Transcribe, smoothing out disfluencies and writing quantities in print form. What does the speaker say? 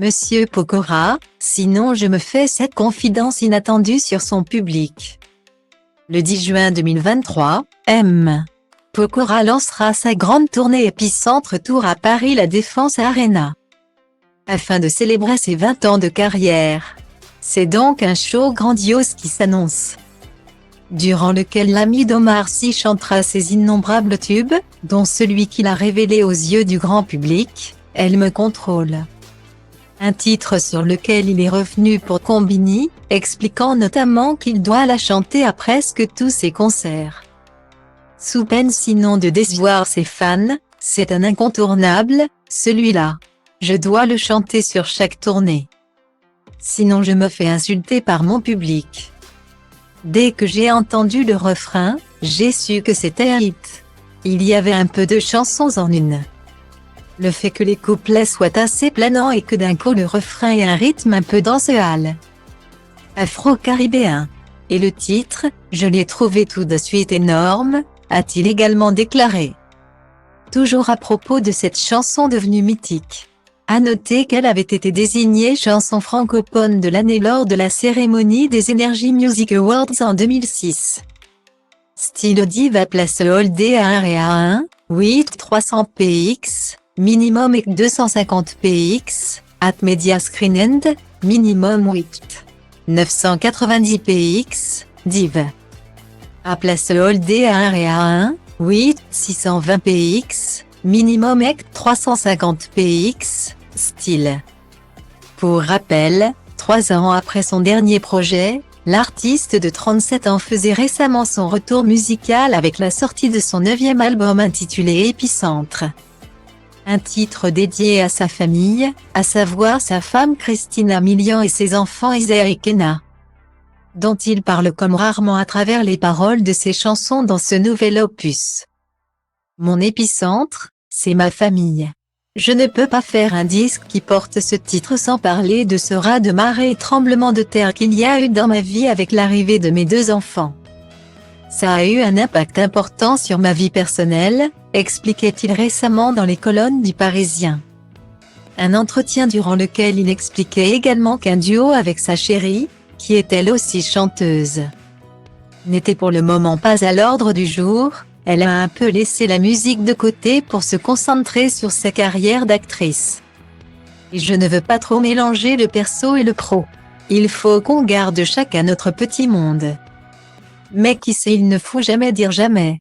Monsieur Pokora, sinon je me fais cette confidence inattendue sur son public. Le 10 juin 2023, M. Pokora lancera sa grande tournée Épicentre Tour à Paris La Défense Arena. Afin de célébrer ses 20 ans de carrière. C'est donc un show grandiose qui s'annonce. Durant lequel l'ami d'Omar Sy chantera ses innombrables tubes, dont celui qu'il a révélé aux yeux du grand public, Elle me contrôle. Un titre sur lequel il est revenu pour Combini, expliquant notamment qu'il doit la chanter à presque tous ses concerts. Sous peine sinon de décevoir ses fans, c'est un incontournable, celui-là. Je dois le chanter sur chaque tournée. Sinon je me fais insulter par mon public. Dès que j'ai entendu le refrain, j'ai su que c'était un hit. Il y avait un peu de chansons en une. Le fait que les couplets soient assez planants et que d'un coup le refrain ait un rythme un peu dancehall. Afro-caribéen. Et le titre, je l'ai trouvé tout de suite énorme, a-t-il également déclaré. Toujours à propos de cette chanson devenue mythique. À noter qu'elle avait été désignée chanson francophone de l'année lors de la cérémonie des Energy Music Awards en 2006. Style Diva place Holdé à 1 et à 1, 8 300 px, minimum et 250 px, at Media Screen End, minimum 8 990 px, div. À place Holdé à 1 et à 1, 8 620 px, minimum et 350 px, style. Pour rappel, 3 ans après son dernier projet, l'artiste de 37 ans faisait récemment son retour musical avec la sortie de son 9e album intitulé Épicentre. Un titre dédié à sa famille, à savoir sa femme Christina Milian et ses enfants Isaiah et Kenna, dont il parle comme rarement à travers les paroles de ses chansons dans ce nouvel opus. Mon épicentre, c'est ma famille. Je ne peux pas faire un disque qui porte ce titre sans parler de ce raz de marée et tremblement de terre qu'il y a eu dans ma vie avec l'arrivée de mes 2 enfants. Ça a eu un impact important sur ma vie personnelle, expliquait-il récemment dans les colonnes du Parisien. Un entretien durant lequel il expliquait également qu'un duo avec sa chérie, qui est elle aussi chanteuse, n'était pour le moment pas à l'ordre du jour. Elle a un peu laissé la musique de côté pour se concentrer sur sa carrière d'actrice. Et je ne veux pas trop mélanger le perso et le pro. Il faut qu'on garde chacun notre petit monde. Mais qui sait, il ne faut jamais dire jamais.